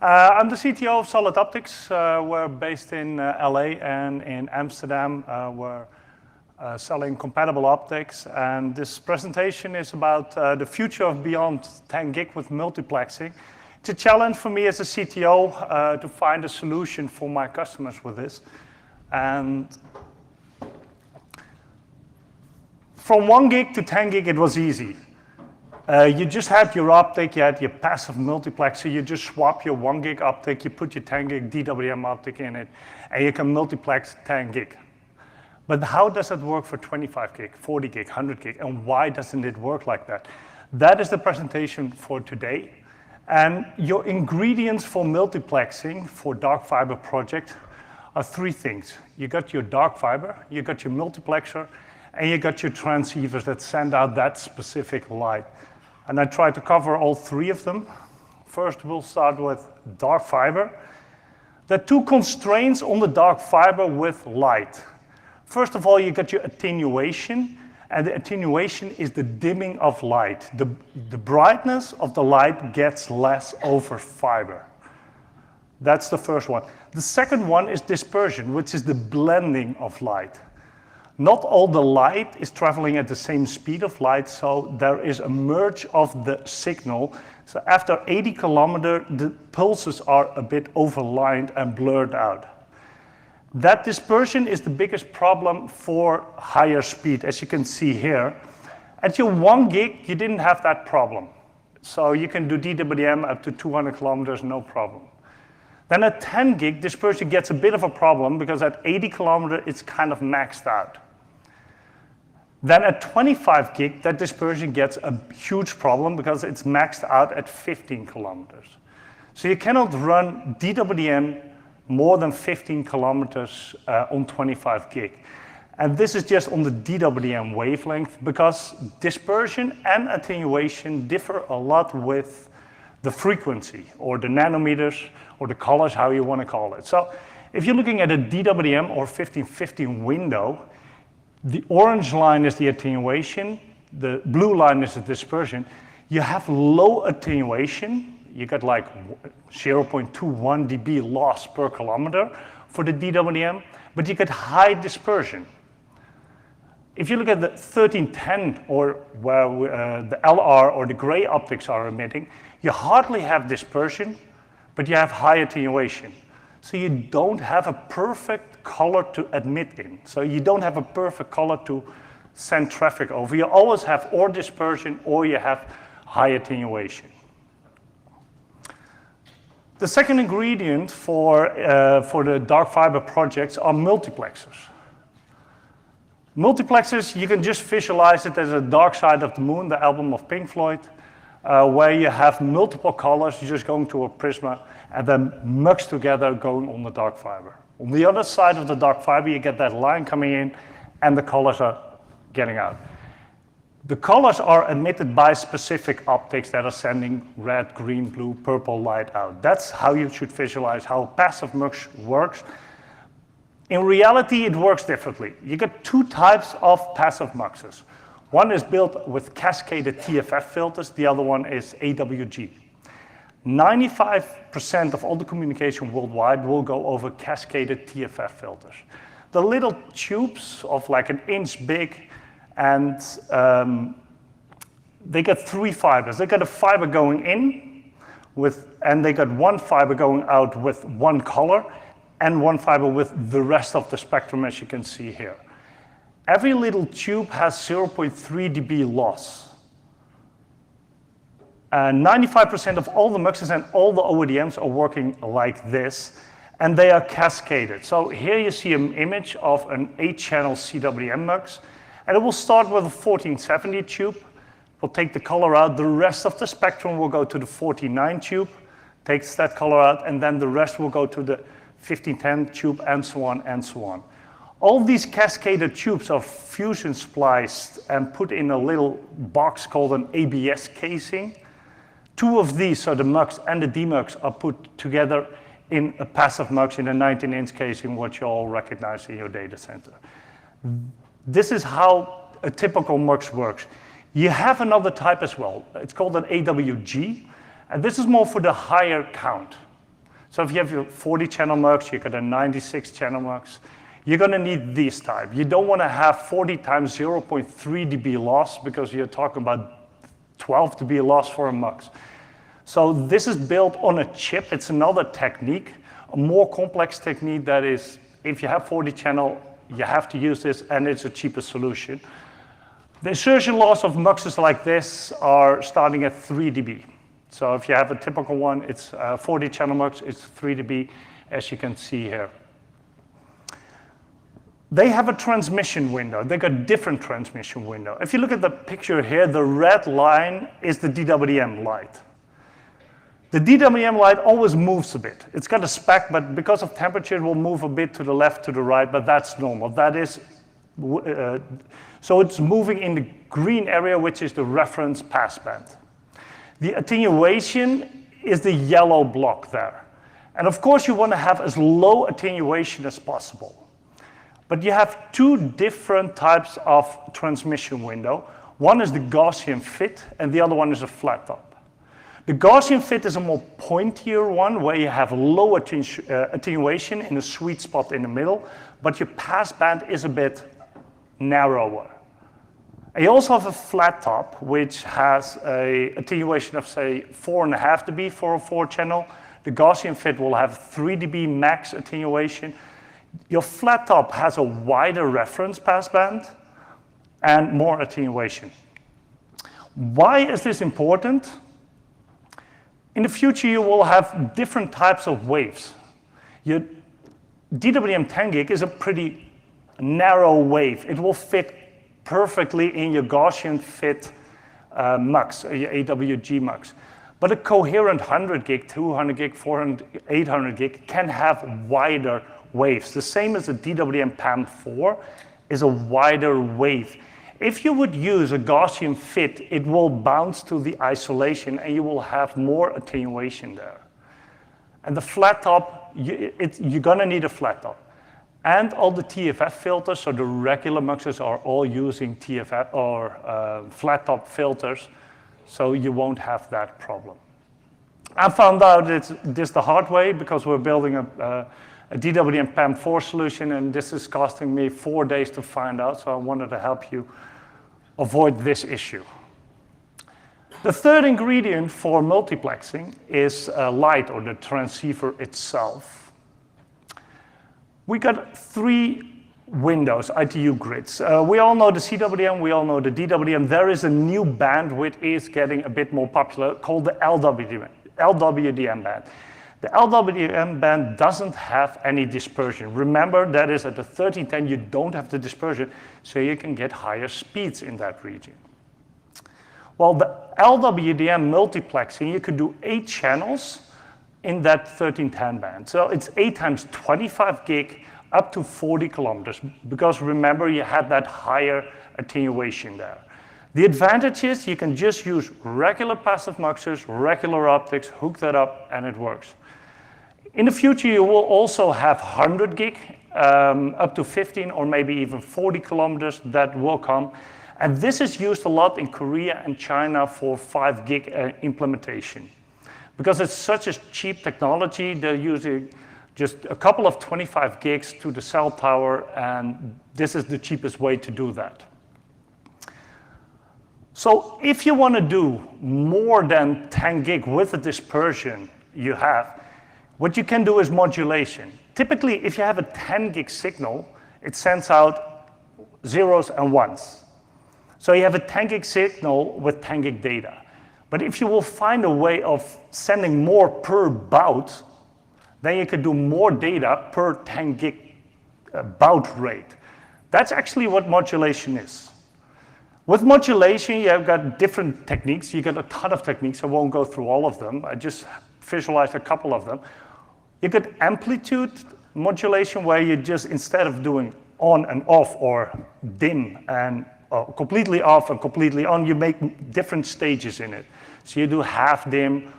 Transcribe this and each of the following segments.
I'm the CTO of Solid Optics. We're based in LA and in Amsterdam. We're selling compatible optics. And this presentation is about the future of beyond 10 gig with multiplexing. It's a challenge for me as a CTO to find a solution for my customers with this. And from 1 gig to 10 gig, it was easy. You just had your optic, you had your passive multiplexer, you just swap your 1 gig optic, you put your 10 gig DWM optic in it, and you can multiplex 10 gig. But how does it work for 25 gig, 40 gig, 100 gig, and why doesn't it work like that? That is the presentation for today. And your ingredients for multiplexing for dark fiber project are 3 things. You got your dark fiber, you got your multiplexer, and you got your transceivers that send out that specific light. And I try to cover all 3 of them. First, we'll start with dark fiber. There are 2 constraints on the dark fiber with light. First of all, you got your attenuation, and the attenuation is the dimming of light. The brightness of the light gets less over fiber. That's the first one. The second one is dispersion, which is the blending of light. Not all the light is traveling at the same speed of light, so there is a merge of the signal. So after 80 kilometers, the pulses are a bit overlined and blurred out. That dispersion is the biggest problem for higher speed, as you can see here. At your 1 gig, you didn't have that problem. So you can do DWM up to 200 kilometers, no problem. Then at 10 gig, dispersion gets a bit of a problem because at 80 kilometers, it's kind of maxed out. Then at 25 gig, that dispersion gets a huge problem because it's maxed out at 15 kilometers. So you cannot run DWM more than 15 kilometers on 25 gig. And this is just on the DWM wavelength because dispersion and attenuation differ a lot with the frequency or the nanometers or the colors, how you want to call it. So if you're looking at a DWM or 1515 window, the orange line is the attenuation, the blue line is the dispersion. You have low attenuation, you got like 0.21 dB loss per kilometer for the DWM, but you get high dispersion. If you look at the 1310 or where the LR or the gray optics are emitting, you hardly have dispersion, but you have high attenuation. So you don't have a perfect color to emit in. So you don't have a perfect color to send traffic over. You always have or dispersion or you have high attenuation. The second ingredient for the dark fiber projects are multiplexers. Multiplexers, you can just visualize it as a Dark Side of the Moon, the album of Pink Floyd, where you have multiple colors just going to a prisma and then mixed together going on the dark fiber. On the other side of the dark fiber, you get that line coming in and the colors are getting out. The colors are emitted by specific optics that are sending red, green, blue, purple light out. That's how you should visualize how passive mux works. In reality, it works differently. You get 2 types of passive muxes. One is built with cascaded TFF filters, the other one is AWG. 95% of all the communication worldwide will go over cascaded TFF filters. The little tubes of like an inch big, and they got 3 fibers. They got a fiber going in, and they got 1 fiber going out with 1 color, and 1 fiber with the rest of the spectrum, as you can see here. Every little tube has 0.3 dB loss. 95% of all the muxes and all the OEDMs are working like this, and they are cascaded. So here you see an image of an 8-channel CWM mux, and it will start with a 1470 tube. We'll take the color out. The rest of the spectrum will go to the 49 tube, takes that color out, and then the rest will go to the 1510 tube, and so on and so on. All these cascaded tubes are fusion spliced and put in a little box called an ABS casing. 2 of these, so the mux and the demux, are put together in a passive mux in a 19-inch casing, what you all recognize in your data center. This is how a typical mux works. You have another type as well. It's called an AWG, and this is more for the higher count. So if you have your 40 channel mux, you got a 96 channel mux, you're gonna need these type. You don't wanna have 40 times 0.3 dB loss because you're talking about 12 dB loss for a mux. So this is built on a chip. It's another technique, a more complex technique that is, if you have 40 channel, you have to use this and it's a cheaper solution. The insertion loss of muxes like this are starting at 3 dB. So if you have a typical one, it's 40 channel mux, it's 3 dB, as you can see here. They have a transmission window. They got different transmission window. If you look at the picture here, the red line is the DWDM light. The DWDM light always moves a bit. It's got a spec, but because of temperature, it will move a bit to the left, to the right, but that's normal. That is, so it's moving in the green area, which is the reference passband. The attenuation is the yellow block there. And of course, you want to have as low attenuation as possible. But you have two different types of transmission window. One is the Gaussian fit, and the other one is a flat top. The Gaussian fit is a more pointier one, where you have low attenuation in a sweet spot in the middle, but your passband is a bit narrower. And you also have a flat top, which has a attenuation of, say, 4.5 dB for a 4-channel. The Gaussian fit will have 3 dB max attenuation. Your flat top has a wider reference passband and more attenuation. Why is this important? In the future, you will have different types of waves. Your DWDM 10 gig is a pretty narrow wave. It will fit perfectly in your Gaussian fit mux, your AWG mux. But a coherent 100 gig, 200 gig, 400, 800 gig can have wider waves. The same as the DWDM PAM4 is a wider wave. If you would use a Gaussian fit, it will bounce to the isolation and you will have more attenuation there. And the flat top, you're gonna need a flat top. And all the TFF filters, so the regular muxes are all using TFF or flat top filters, so you won't have that problem. I found out this the hard way because we're building a DWDM PAM4 solution, and this is costing me 4 days to find out, so I wanted to help you avoid this issue. The third ingredient for multiplexing is light, or the transceiver itself. We got 3 windows, ITU grids. We all know the CWDM, we all know the DWDM. There is a new band which is getting a bit more popular called the LWDM band. The LWDM band doesn't have any dispersion. Remember, that is at the 1310, you don't have the dispersion, so you can get higher speeds in that region. Well, the LWDM multiplexing, you could do 8 channels in that 1310 band. So it's 8 times 25 gig up to 40 kilometers, because remember, you had that higher attenuation there. The advantage is you can just use regular passive muxers, regular optics, hook that up, and it works. In the future, you will also have 100 gig, up to 15 or maybe even 40 kilometers that will come. And this is used a lot in Korea and China for 5 gig implementation. Because it's such a cheap technology, they're using just a couple of 25 gigs to the cell tower, and this is the cheapest way to do that. So if you want to do more than 10 gig with the dispersion you have, what you can do is modulation. Typically, if you have a 10 gig signal, it sends out zeros and ones. So you have a 10 gig signal with 10 gig data. But if you will find a way of sending more per baud, then you could do more data per 10 gig baud rate. That's actually what modulation is. With modulation, you've got different techniques. You got a ton of techniques. I won't go through all of them. I just visualized a couple of them. You got amplitude modulation, where you just, instead of doing on and off or dim and completely off and completely on, you make different stages in it. So you do half dim,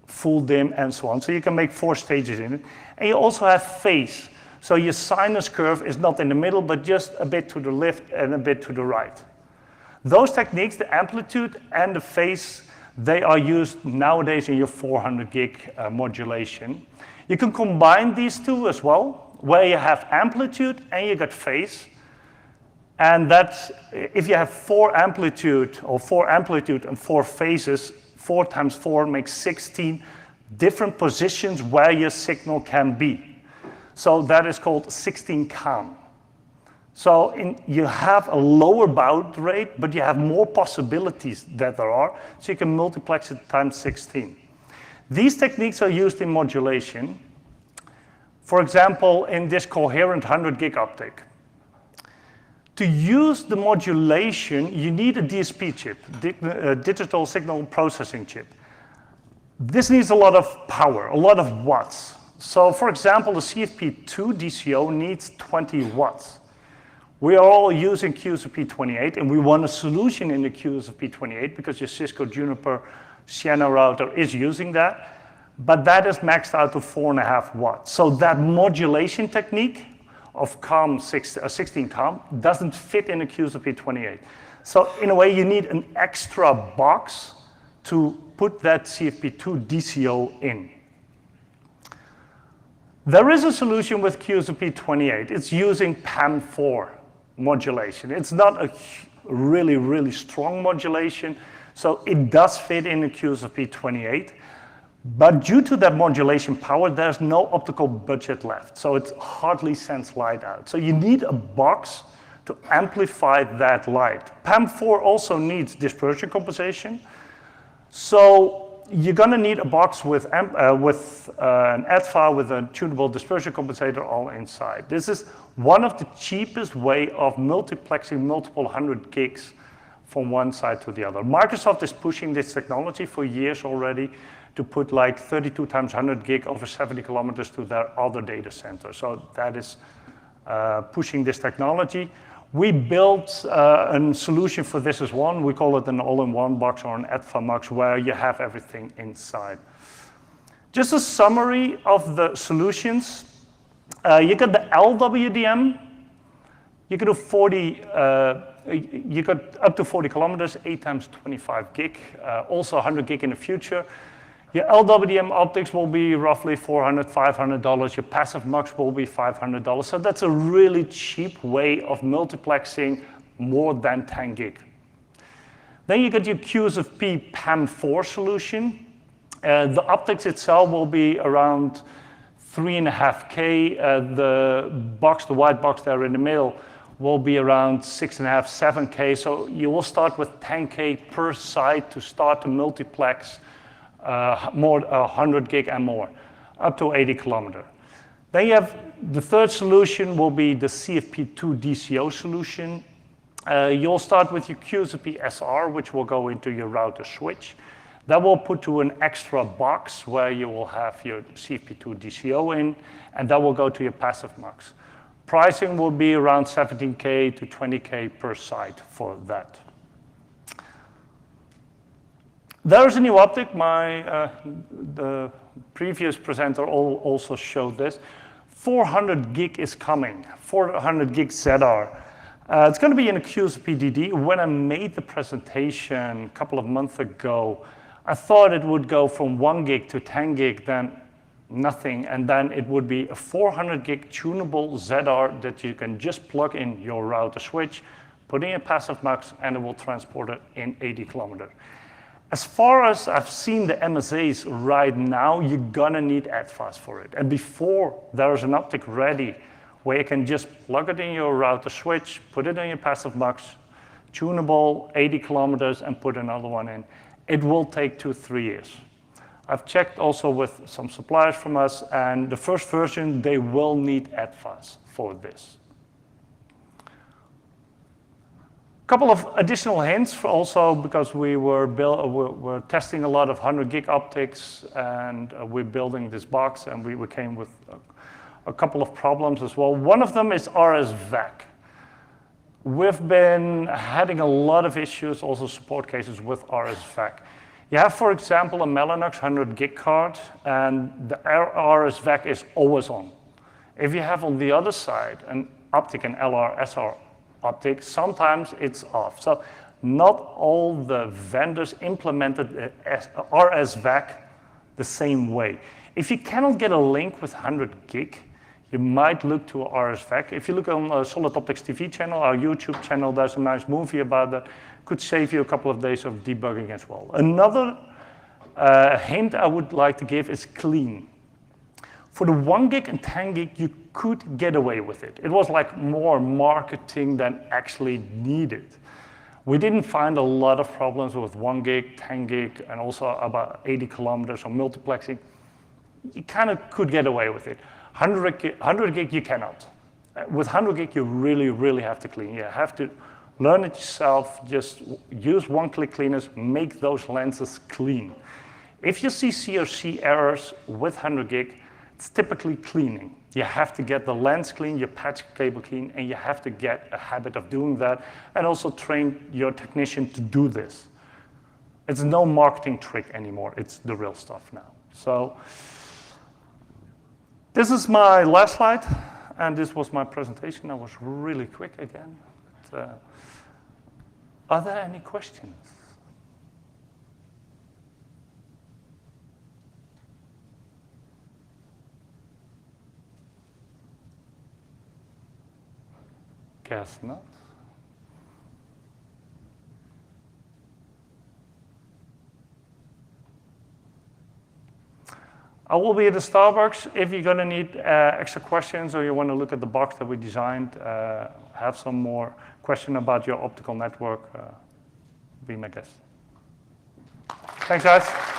full dim, and so on. So you can make 4 stages in it. And you also have phase. So your sinus curve is not in the middle, but just a bit to the left and a bit to the right. Those techniques, the amplitude and the phase, they are used nowadays in your 400 gig modulation. You can combine these two as well, where you have amplitude and you got phase. And that's, if you have 4 amplitude and 4 phases, 4 times 4 makes 16 different positions where your signal can be. So that is called 16 CAM. So you have a lower baud rate, but you have more possibilities that there are, so you can multiplex it times 16. These techniques are used in modulation. For example, in this coherent 100 gig optic. To use the modulation, you need a DSP chip, digital signal processing chip. This needs a lot of power, a lot of watts. So for example, the CFP2 DCO needs 20 watts. We are all using QSFP28, and we want a solution in the QSFP28 because your Cisco Juniper Sienna router is using that, but that is maxed out to 4.5 watts. So that modulation technique of 16 CAM doesn't fit in the QSFP28. So in a way, you need an extra box to put that CFP2 DCO in. There is a solution with QSFP28. It's using PAM4 modulation. It's not a really, really strong modulation, so it does fit in the QSFP28. But due to that modulation power, there's no optical budget left, so it hardly sends light out. So you need a box to amplify that light. PAM4 also needs dispersion compensation, so you're going to need a box with an ADFA with a tunable dispersion compensator all inside. This is one of the cheapest way of multiplexing multiple 100 gigs from one side to the other. Microsoft is pushing this technology for years already to put like 32 times 100 gig over 70 kilometers to their other data center. So that is pushing this technology. We built a solution for this as one. We call it an all-in-one box or an ADFA box where you have everything inside. Just a summary of the solutions. You got the LWDM. You can do 40, you got up to 40 kilometers, 8 times 25 gig, also 100 gig in the future. Your LWDM optics will be roughly $400, $500. Your passive mux will be $500. So that's a really cheap way of multiplexing more than 10 gig. Then you get your QSFP PAM4 solution. The optics itself will be around 3.5K. The white box there in the middle, will be around 6.5, 7K. So you will start with 10K per side to start to multiplex more 100 gig and more, up to 80 kilometer. Then you have the third solution will be the CFP2 DCO solution. You'll start with your QSFP SR, which will go into your router switch. That will put you an extra box where you will have your CFP2 DCO in, and that will go to your passive mux. Pricing will be around 17K to 20K per site for that. There's a new optic. The previous presenter also showed this. 400 gig is coming, 400 gig ZR. It's going to be in a QSFP-DD. When I made the presentation a couple of months ago, I thought it would go from 1 gig to 10 gig, then nothing, and then it would be a 400 gig tunable ZR that you can just plug in your router switch, put in a passive mux, and it will transport it in 80 kilometers. As far as I've seen the MSAs right now, you're gonna need ADFAs for it. And before there's an optic ready where you can just plug it in your router switch, put it in your passive mux, tunable 80 kilometers, and put another one in, it will take 2-3 years. I've checked also with some suppliers from us, and the first version, they will need ADFAs for this. Couple of additional hints for also because we're testing a lot of 100 gig optics, and we're building this box, and we came with a couple of problems as well. One of them is RSVAC. We've been having a lot of issues, also support cases with RSVAC. You have, for example, a Mellanox 100 gig card, and the RSVAC is always on. If you have on the other side an optic, an LR-SR optic, sometimes it's off. So not all the vendors implemented RSVAC the same way. If you cannot get a link with 100 gig, you might look to RSVec. If you look on Solid Optics TV channel, our YouTube channel, there's a nice movie about that. Could save you a couple of days of debugging as well. Another hint I would like to give is clean. For the 1 gig and 10 gig, you could get away with it. It was like more marketing than actually needed. We didn't find a lot of problems with 1 gig, 10 gig, and also about 80 kilometers of multiplexing. You kind of could get away with it. 100 gig, you cannot. With 100 gig, you really, really have to clean. You have to learn it yourself, just use one-click cleaners, make those lenses clean. If you see CRC errors with 100 gig, it's typically cleaning. You have to get the lens clean, your patch cable clean, and you have to get a habit of doing that, and also train your technician to do this. It's no marketing trick anymore, it's the real stuff now. So this is my last slide, and this was my presentation. I was really quick again. But, are there any questions? Guess not. I will be at the Starbucks. If you're going to need extra questions or you want to look at the box that we designed, have some more question about your optical network, be my guest. Thanks, guys.